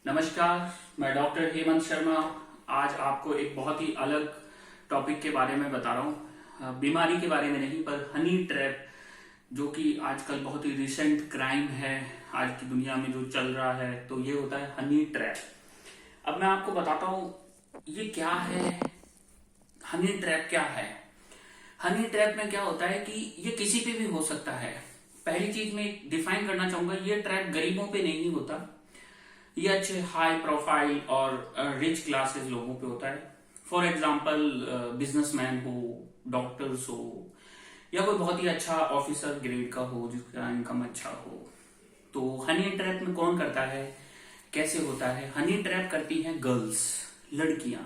नमस्कार, मैं डॉक्टर हेमंत शर्मा। आज आपको एक बहुत ही अलग टॉपिक के बारे में बता रहा हूँ। बीमारी के बारे में नहीं, पर हनी ट्रैप, जो कि आजकल बहुत ही रिसेंट क्राइम है आज की दुनिया में जो चल रहा है, तो ये होता है हनी ट्रैप। अब मैं आपको बताता हूँ ये क्या है, हनी ट्रैप क्या है। हनी ट्रैप में क्या होता है कि ये किसी पे भी हो सकता है। पहली चीज मैं डिफाइन करना चाहूंगा, ये ट्रैप गरीबों पे नहीं होता, ये अच्छे हाई प्रोफाइल और रिच क्लासेस लोगों पे होता है। फॉर एग्जाम्पल बिजनेसमैन हो, डॉक्टर्स हो, या कोई बहुत ही अच्छा ऑफिसर ग्रेड का हो जिसका इनकम अच्छा हो। तो हनी ट्रैप में कौन करता है, कैसे होता है? हनी ट्रैप करती हैं गर्ल्स, लड़कियां।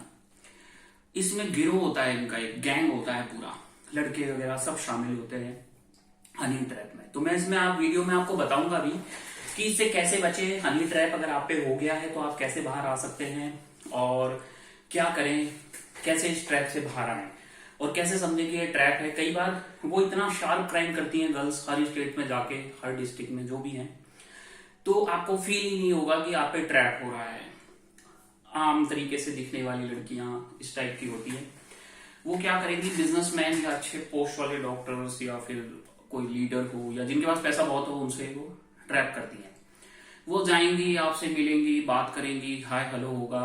इसमें गिरोह होता है, इनका एक गैंग होता है पूरा, लड़के वगैरह सब शामिल होते हैं हनी ट्रैप में। तो मैं इसमें आप वीडियो में आपको बताऊंगा भी कि इससे कैसे बचे। हनी ट्रैप अगर आप पे हो गया है तो आप कैसे बाहर आ सकते हैं और क्या करें, कैसे इस ट्रैप से बाहर आए और कैसे समझे कि ये ट्रैप है। कई बार वो इतना शार्प क्राइम करती हैं गर्ल्स, हर स्टेट में जाके, हर डिस्ट्रिक्ट में जो भी हैं, तो आपको फील ही नहीं होगा कि आप पे ट्रैप हो रहा है। आम तरीके से दिखने वाली लड़कियां इस टाइप की होती है। वो क्या करेंगी, बिजनेसमैन या अच्छे पोस्ट वाले डॉक्टर्स या फिर कोई लीडर हो या जिनके पास पैसा बहुत हो, उनसे वो ट्रैप करती हैं। वो जाएंगी, आपसे मिलेंगी, बात करेंगी, हाय हेलो होगा।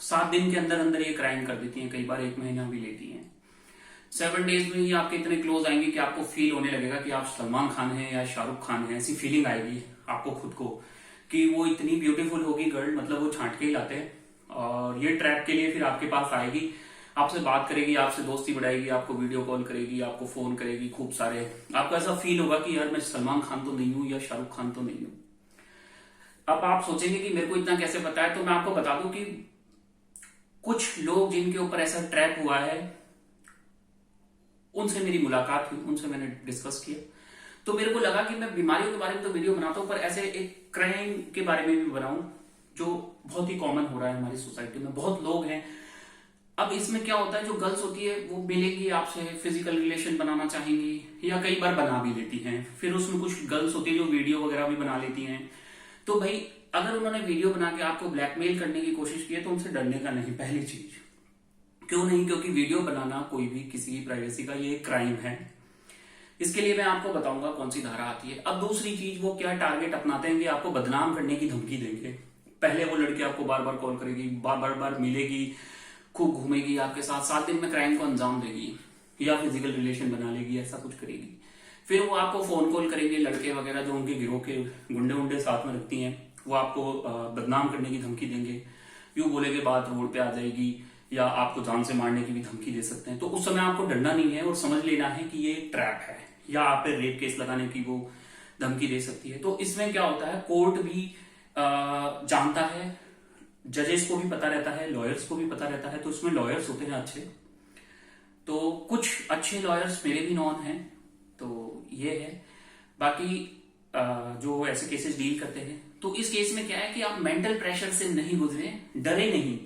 7 दिन के अंदर अंदर ये क्राइम कर देती हैं, कई बार 1 महीना भी लेती हैं। 7 डेज में ही आपके इतने क्लोज आएंगे कि आपको फील होने लगेगा कि आप सलमान खान हैं या शाहरुख खान हैं। ऐसी फीलिंग आएगी आपको खुद को कि वो इतनी ब्यूटीफुल होगी गर्ल, मतलब वो छांट के ही लाते हैं। और ये ट्रैप के लिए फिर आपके पास आएगी, आपसे बात करेगी, आपसे दोस्ती बढ़ाएगी, आपको वीडियो कॉल करेगी, आपको फोन करेगी खूब सारे। आपको ऐसा फील होगा कि यार मैं सलमान खान तो नहीं हूं या शाहरुख खान तो नहीं हूं। अब आप सोचेंगे कि मेरे को इतना कैसे पता है, तो मैं आपको बता दूं कि कुछ लोग जिनके ऊपर ऐसा ट्रैप हुआ है, उनसे मेरी मुलाकात हुई, उनसे मैंने डिस्कस किया। तो मेरे को लगा कि मैं बीमारियों के बारे में तो वीडियो बनाता हूं, पर ऐसे एक क्राइम के बारे में भी बनाऊं जो बहुत ही कॉमन हो रहा है हमारी सोसाइटी में। बहुत लोग हैं। अब इसमें क्या होता है, जो गर्ल्स होती है वो मिलेंगी आपसे, फिजिकल रिलेशन बनाना चाहेंगी या कई बार बना भी लेती हैं। फिर उसमें कुछ गर्ल्स होती है जो वीडियो वगैरह भी बना लेती हैं। तो भाई अगर उन्होंने वीडियो बना के आपको ब्लैकमेल करने की कोशिश की है तो उनसे डरने का नहीं। पहली चीज, क्यों नहीं? क्योंकि वीडियो बनाना कोई भी किसी की प्राइवेसी का ये क्राइम है। इसके लिए मैं आपको बताऊंगा कौन सी धारा आती है। अब दूसरी चीज, वो क्या टारगेट अपनाते हैं कि आपको बदनाम करने की धमकी देंगे। पहले वो लड़की आपको बार बार कॉल करेगी, बार बार मिलेगी, खूब घूमेगी आपके साथ, 7 दिन में क्राइम को अंजाम देगी या फिजिकल रिलेशन बना लेगी, ऐसा कुछ करेगी। फिर वो आपको फोन कॉल करेंगे, लड़के वगैरह जो उनके गिरोह के गुंडे उंडे साथ में रखती हैं, वो आपको बदनाम करने की धमकी देंगे। यूं बोलेंगे बात रोड पे आ जाएगी या आपको जान से मारने की भी धमकी दे सकते हैं। तो उस समय आपको डरना नहीं है और समझ लेना है कि ये ट्रैप है, या आप पे रेप केस लगाने की वो धमकी दे सकती है। तो इसमें क्या होता है, कोर्ट भी जानता है, जजेस को भी पता रहता है, लॉयर्स को भी पता रहता है। तो इसमें लॉयर्स होते हैं अच्छे, तो कुछ अच्छे लॉयर्स मेरे भी नॉन हैं। तो ये है। बाकी जो ऐसे केसेस डील करते हैं, तो इस केस में क्या है कि आप मेंटल प्रेशर से नहीं गुजरे, डरे नहीं।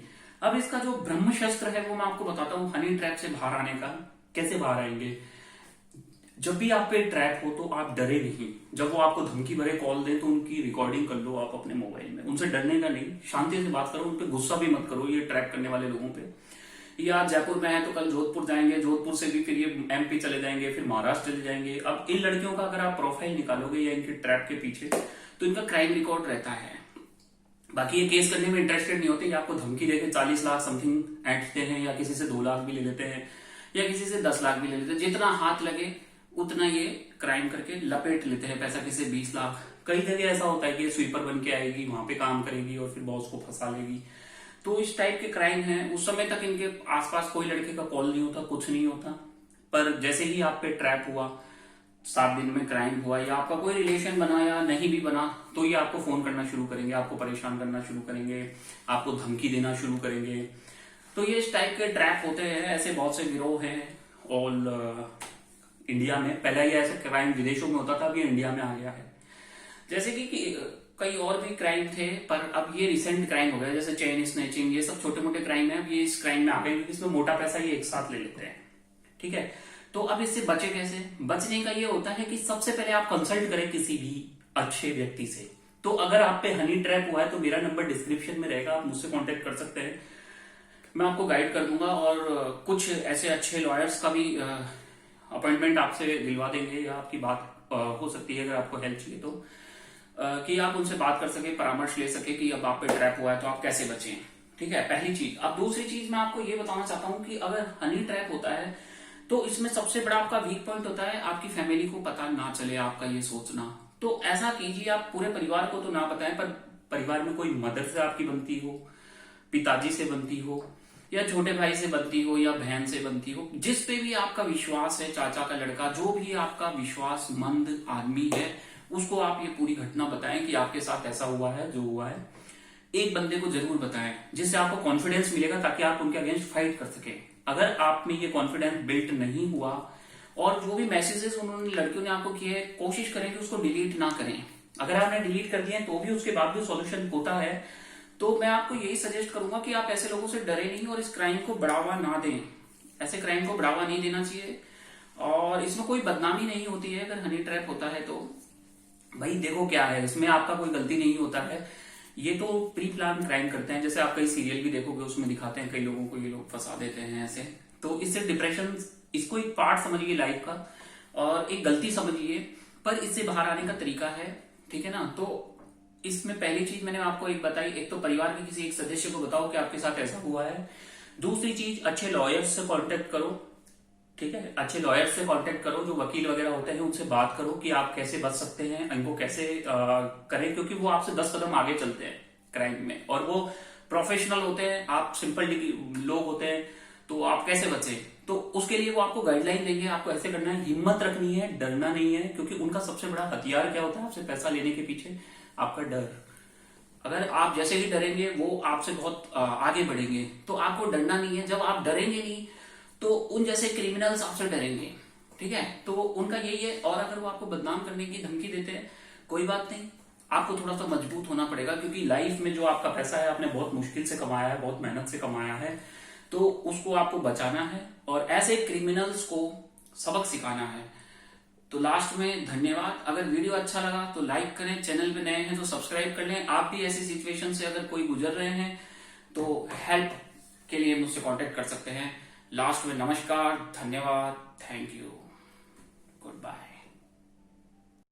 अब इसका जो ब्रह्म शस्त्र है वो मैं आपको बताता हूं, हनी ट्रैप से बाहर आने का। कैसे बाहर आएंगे? जब भी आप पे ट्रैप हो तो आप डरे नहीं। जब वो आपको धमकी भरे कॉल दें तो उनकी रिकॉर्डिंग कर लो आप अपने मोबाइल में। उनसे डरने का नहीं, शांति से बात करो, उन पे गुस्सा भी मत करो ये ट्रैप करने वाले लोगों पे। ये आज जयपुर में है तो कल जोधपुर जाएंगे, जोधपुर से भी फिर ये एमपी चले जाएंगे, फिर महाराष्ट्र चले जाएंगे। अब इन लड़कियों का अगर आप प्रोफाइल निकालोगे या इनके ट्रैप के पीछे, तो इनका क्राइम रिकॉर्ड रहता है। बाकी ये केस करने में इंटरेस्टेड नहीं होते, या आपको धमकी देकर 40 लाख समथिंग ऐंठते हैं, या किसी से 2 लाख भी ले लेते हैं, या किसी से 10 लाख भी ले लेते हैं। जितना हाथ लगे उतना ये क्राइम करके लपेट लेते हैं पैसा। किसी से 20 लाख। कई जगह ऐसा होता है कि स्वीपर बन के आएगी, वहां पे काम करेगी और फिर बॉस को फंसा लेगी। तो इस टाइप के क्राइम है। उस समय तक इनके आसपास कोई लड़के का कॉल नहीं होता, कुछ नहीं होता। पर जैसे ही आप पे ट्रैप हुआ, 7 दिन में क्राइम हुआ, या आपका कोई रिलेशन बना या नहीं भी बना, तो ये आपको फोन करना शुरू करेंगे, आपको परेशान करना शुरू करेंगे, आपको धमकी देना शुरू करेंगे। तो ये इस टाइप के ट्रैप होते हैं। ऐसे बहुत से गिरोह हैं ऑल इंडिया में। पहले ये ऐसे क्राइम विदेशों में होता था, अभी इंडिया में आ गया है। जैसे कि कई और भी क्राइम थे, पर अब ये रिसेंट क्राइम हो गया, जैसे चेन स्नैचिंग, ये सब छोटे मोटे क्राइम है। अब ये इस क्राइम में आ गए क्योंकि इसमें मोटा पैसा ये एक साथ ले लेते हैं। ठीक है, तो अब इससे बचे कैसे? बचने का ये होता है कि सबसे पहले आप कंसल्ट करें किसी भी अच्छे व्यक्ति से, तो अगर आप पे हनी ट्रैप हुआ है तो मेरा नंबर डिस्क्रिप्शन में रहेगा, आप मुझसे कांटेक्ट कर सकते हैं, मैं आपको गाइड कर दूंगा और कुछ ऐसे अच्छे लॉयर्स का भी अपॉइंटमेंट आपसे दिलवा देंगे, या आपकी बात हो सकती है अगर आपको हेल्प चाहिए तो कि आप उनसे बात कर सके, परामर्श ले सके कि अब आप पे ट्रैप हुआ है तो आप कैसे बचें। ठीक है, पहली चीज। अब दूसरी चीज मैं आपको ये बताना चाहता हूं कि अगर हनी ट्रैप होता है तो इसमें सबसे बड़ा आपका वीक पॉइंट होता है आपकी फैमिली को पता ना चले आपका ये सोचना। तो ऐसा कीजिए, आप पूरे परिवार को तो ना बताएं, पर परिवार में कोई मदर से आपकी बनती हो, पिताजी से बनती हो, या छोटे भाई से बनती हो, या बहन से बनती हो, जिस पे भी आपका विश्वास है, चाचा का लड़का, जो भी आपका विश्वासमंद आदमी है, उसको आप ये पूरी घटना बताएं कि आपके साथ ऐसा हुआ है, जो हुआ है। एक बंदे को जरूर बताएं जिससे आपको कॉन्फिडेंस मिलेगा, ताकि आप उनके अगेंस्ट फाइट कर सके। अगर आप में ये कॉन्फिडेंस बिल्ट नहीं हुआ, और जो भी मैसेजेस उन्होंने लड़कियों ने आपको किए, कोशिश करें कि उसको डिलीट ना करें। अगर आपने डिलीट कर दिए तो भी उसके बाद भी सॉल्यूशन होता है, तो मैं आपको यही सजेस्ट करूंगा कि आप ऐसे लोगों से डरे नहीं और इस क्राइम को बढ़ावा ना दें। ऐसे क्राइम को बढ़ावा नहीं देना चाहिए, और इसमें कोई बदनामी नहीं होती है। अगर हनी ट्रैप होता है तो भाई देखो क्या है, इसमें आपका कोई गलती नहीं होता है, ये तो प्री प्लान क्राइम करते हैं। जैसे आप कई सीरियल भी देखोगे, उसमें दिखाते हैं कई लोगों को ये लोग फंसा देते हैं ऐसे। तो इससे डिप्रेशन, इसको एक पार्ट समझिए लाइफ का, और एक गलती समझिए, पर इससे बाहर आने का तरीका है। ठीक है ना। तो इसमें पहली चीज मैंने आपको एक बताई, एक तो परिवार के किसी एक सदस्य को बताओ कि आपके साथ ऐसा हुआ है। दूसरी चीज, अच्छे लॉयर्स से कांटेक्ट करो। ठीक है, अच्छे लॉयर्स से कांटेक्ट करो, जो वकील वगैरह होते हैं उनसे बात करो कि आप कैसे बच सकते हैं, इनको कैसे करें, क्योंकि वो आपसे 10 कदम आगे चलते हैं क्राइम में, और वो प्रोफेशनल होते हैं, आप सिंपल लोग होते हैं। तो आप कैसे बचे, तो उसके लिए वो आपको गाइडलाइन देंगे, आपको ऐसे करना है, हिम्मत रखनी है, डरना नहीं है। क्योंकि उनका सबसे बड़ा हथियार क्या होता है आपसे पैसा लेने के पीछे? आपका डर। अगर आप जैसे ही डरेंगे वो आपसे बहुत आगे बढ़ेंगे, तो आपको डरना नहीं है। जब आप डरेंगे नहीं तो उन जैसे क्रिमिनल्स आपसे डरेंगे। ठीक है, तो उनका यही है। और अगर वो आपको बदनाम करने की धमकी देते हैं, कोई बात नहीं, आपको थोड़ा सा मजबूत होना पड़ेगा, क्योंकि लाइफ में जो आपका पैसा है आपने बहुत मुश्किल से कमाया है, बहुत मेहनत से कमाया है, तो उसको आपको बचाना है और ऐसे क्रिमिनल्स को सबक सिखाना है। तो लास्ट में धन्यवाद। अगर वीडियो अच्छा लगा तो लाइक करें, चैनल पे नए हैं तो सब्सक्राइब कर लें। आप भी ऐसी सिचुएशन से अगर कोई गुजर रहे हैं तो हेल्प के लिए मुझसे कांटेक्ट कर सकते हैं। लास्ट में नमस्कार, धन्यवाद, थैंक यू, गुड बाय।